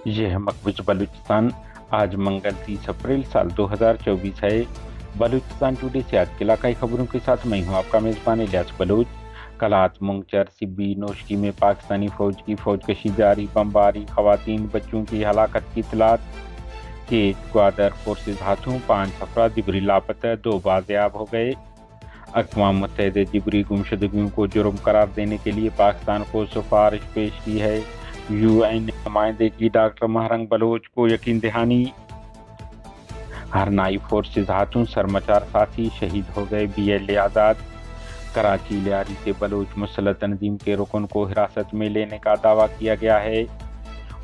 ये है मकबूज बलूचिस्तान। आज मंगल 30 अप्रैल साल 2024 है। बलूचिस्तान टुडे से आज की इलाकाई खबरों के साथ मैं हूं आपका मेजबान इलियास बलूच। कलात मुंगचर सिब्बी नोशकी में पाकिस्तानी फौज की फौजकशी जारी, बमबारी, खवातीन बच्चों की हलाकत की इतलात। तेज ग्वादर फोर्सेज हाथों 5 अफराद जिबरी लापता, 2 बाजियाब हो गए। अक़वाम मुत्तहिदा जिबरी गुमशुदगियों को जुर्म करार देने के लिए पाकिस्तान को सिफारिश पेश की है। UN नुमाइंदे की डॉक्टर महरंग बलोच को यकीन दहानी। हरनाई फोर्सेज हाथों सरमचार साथी शहीद हो गए, BLA आज़ाद। कराची लियारी से बलोच मुसल्लह तंजीम के रुकन को हिरासत में लेने का दावा किया गया है।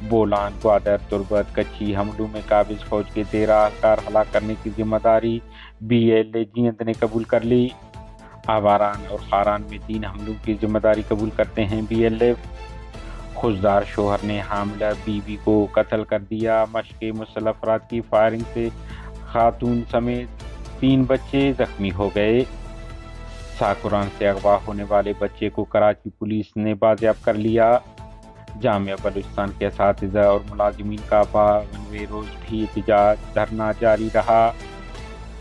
बोलान ग्वादर तुर्बत कच्ची हमलों में काबिज फौज के 13 एहलकार हलाक करने की जिम्मेदारी BLA जींद ने कबूल कर ली। आवारान और खारान में 3 हमलों की जिम्मेदारी कबूल करते हैं BLF। खुशदार शोहर ने हामिला बीवी को कत्ल कर दिया। मशक़े मुसल्लह अफराद की फायरिंग से खातून समेत 3 बच्चे जख्मी हो गए। साकुरान से अगवा होने वाले बच्चे को कराची पुलिस ने बाजियाब कर लिया। जामिया बलूचिस्तान के असातिज़ा और मुलाजिमीन का 52वें रोज भी एहतजाज धरना जारी रहा।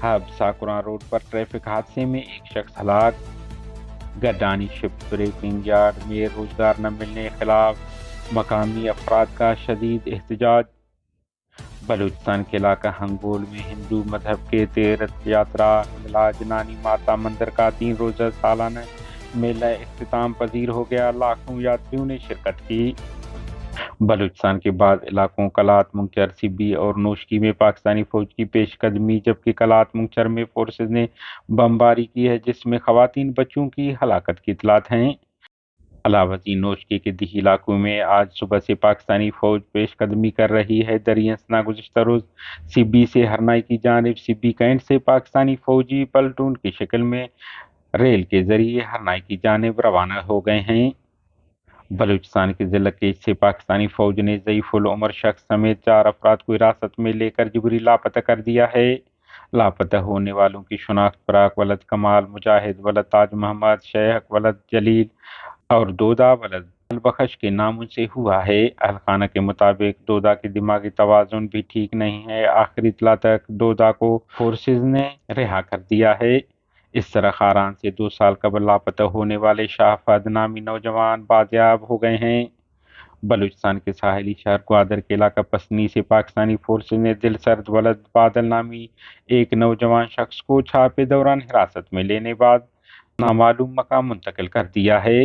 हब साकुरान रोड पर ट्रैफिक हादसे में एक शख्स हलाक। गड्डानी शिप ब्रेकिंग यार्ड में रोजगार न मिलने के खिलाफ मकामी अफराद का शदीद एहतजाज। बलूचिस्तान के इलाका हंगोल में हिंदू मजहब के तीर्थ यात्रा हिंगला जनानी माता मंदिर का 3 रोज़ा सालाना मेला इख्तिताम पजीर हो गया। लाखों यात्रियों ने शिरकत की। बलूचिस्तान के बाद इलाकों कलात मुंगचर सिब्बी और नोशकी में पाकिस्तानी फौज की पेशकदमी, जबकि कलात मुंगचर में फोर्सेज ने बमबारी की है जिसमें खवातीन बच्चों की हलाकत की इतलात हैं। अलावती नोशकी के दिही इलाकों में आज सुबह से पाकिस्तानी फौज पेशकदमी कर रही है। दरियासना गुज़िश्ता रोज सिब्बी से हरनाई की जानिब सिब्बी कैंट से पाकिस्तानी फौजी पलटून की शक्ल में रेल के जरिए हरनाई की जानिब रवाना हो गए हैं। बलूचिस्तान के जिला केज से पाकिस्तानी फौज ने ज़ईफुल उमर शख्स समेत 4 अफराद को हिरासत में लेकर जिबरी लापता कर दिया है। लापता होने वालों की शनाख्त फराक वलद कमाल, मुजाहिद वलद ताज मोहम्मद, शेख वलद जलील और दोदा वलद अलबख्श के नामों से हुआ है। अहलखाना के मुताबिक दोदा की दिमागी तवाज़ुन भी ठीक नहीं है। आखिरी इतला तक दोदा को फोर्सेज ने रिहा कर दिया है। इस तरह खारान से 2 साल कबल लापता होने वाले शाहफद नामी नौजवान बाजियाब हो गए हैं। बलूचिस्तान के साहिली शहर ग्वादर के इलाका पसनी से पाकिस्तानी फोर्सेज ने दिलसर्द वलद बादल नामी एक नौजवान शख्स को छापे दौरान हिरासत में लेने बाद नामालूम मकाम मुंतकिल कर दिया है।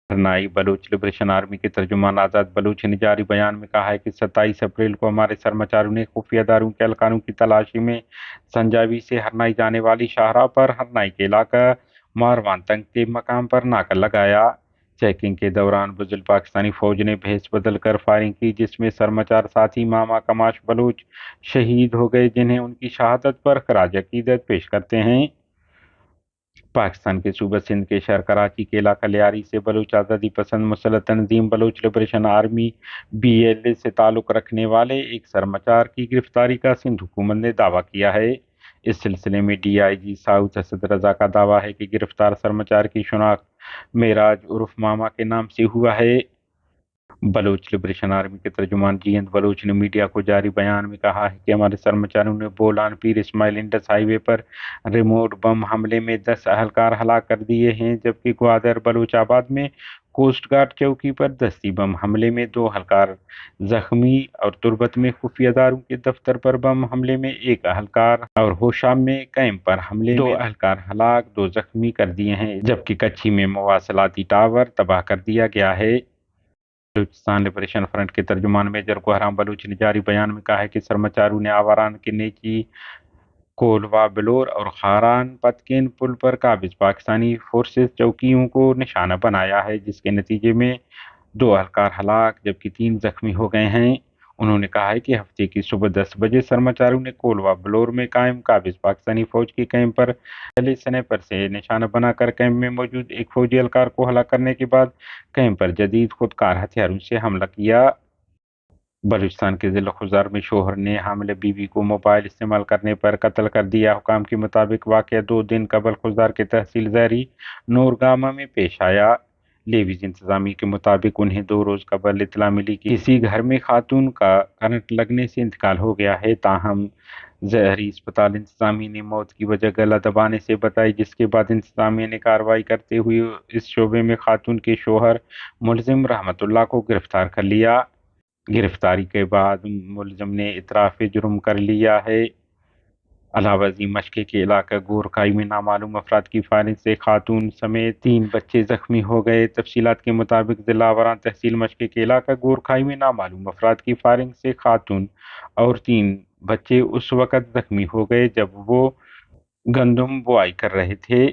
हरनाई बलूच लिबरेशन आर्मी के तर्जुमान आज़ाद बलूच ने जारी बयान में कहा है कि 27 अप्रैल को हमारे सरमाचारों ने खुफिया दारों के एहलकारों की तलाशी में संजावी से हरनाई जाने वाली शाहराह पर हरनाई के इलाका मारवान तंग के मकाम पर नाका लगाया। चेकिंग के दौरान बुजुर्ग पाकिस्तानी फौज ने भेस बदल कर फायरिंग की, जिसमें सरमाचार साथी मामा कमाश बलूच शहीद हो गए, जिन्हें उनकी शहादत पर खराज अकीदत पेश करते हैं। पाकिस्तान के सूबा सिंध के शहर कराची के इलाका लियारी से बलूच आज़ादी पसंद मुसल्लह तंजीम बलूच लिबरेशन आर्मी BLA से ताल्लुक़ रखने वाले एक सरमाचार की गिरफ्तारी का सिंध हुकूमत ने दावा किया है। इस सिलसिले में DIG साउथ असद रजा का दावा है कि गिरफ्तार सरमाचार की शनाख्त मेराज उर्फ मामा के नाम से हुआ है। बलूच लिबरेशन आर्मी के तर्जुमान जीएंद बलूच ने मीडिया को जारी बयान में कहा है कि हमारे सरमाचारों ने बोलान पीर इस्माइल इंडस हाईवे पर रिमोट बम हमले में 10 अहलकार हलाक कर दिए हैं, जबकि ग्वादर बलूचाबाद में कोस्ट गार्ड चौकी पर दस्ती बम हमले में 2 अहलकार जख्मी और तुर्बत में खुफिया दारों के दफ्तर पर बम हमले में 1 अहलकार और होशाम में कैंप पर हमले 2 अहलकार हलाक 2 जख्मी कर दिए हैं, जबकि कच्ची में मवासलाती टावर तबाह कर दिया गया है। बलूचिस्तान लिबरेशन फ्रंट के तर्जुमान मेजर कोहराम बलूच ने जारी बयान में कहा है कि सरमाचारों ने आवारान के नेची कोलवा बिलोर और खारान पतकेन पुल पर काबिज पाकिस्तानी फोर्सेज चौकियों को निशाना बनाया है, जिसके नतीजे में 2 अहलकार हलाक जबकि 3 जख्मी हो गए हैं। उन्होंने कहा है कि हफ्ते की सुबह 10 बजे सरमाचारों ने कोलवा बिलोर में कायम काबिज पाकिस्तानी फौज के कैंप पर पहले स्नैपर से निशाना बनाकर कैंप में मौजूद एक फौजी एहलकार को हलाक करने के बाद कैंप पर जदीद खुदकार हथियारों से हमला किया। बलूचिस्तान के जिला खुजार में शोहर ने हामिला बीवी को मोबाइल इस्तेमाल करने पर कत्ल कर दिया। हुकाम के मुताबिक वाक़या 2 दिन कबल खुजार के तहसील ज़हरी नूरगामा में पेश आया। لیویز انتظامیہ کے مطابق انہیں 2 روز قبل اطلاع ملی کہ کسی گھر میں خاتون کا کرنٹ لگنے سے انتقال ہو گیا ہے، تاہم ظہری اسپتال انتظامیہ نے موت کی وجہ گلا دبانے سے بتائی، جس کے بعد انتظامیہ نے کارروائی کرتے ہوئے اس شعبے میں خاتون کے شوہر ملزم رحمت اللہ کو گرفتار کر لیا۔ گرفتاری کے بعد ملزم نے اعتراف جرم کر لیا ہے۔ علاوہ ازیں مشقے کے علاقہ گورکھائی میں نامعلوم افراد کی فائرنگ سے خاتون سمیت 3 بچے زخمی ہو گئے۔ تفصیلات کے مطابق ضلع آوران تحصیل مشقے کے علاقہ گورکھائی میں نامعلوم افراد کی فائرنگ سے خاتون اور 3 بچے اس وقت زخمی ہو گئے جب وہ گندم بوائی کر رہے تھے۔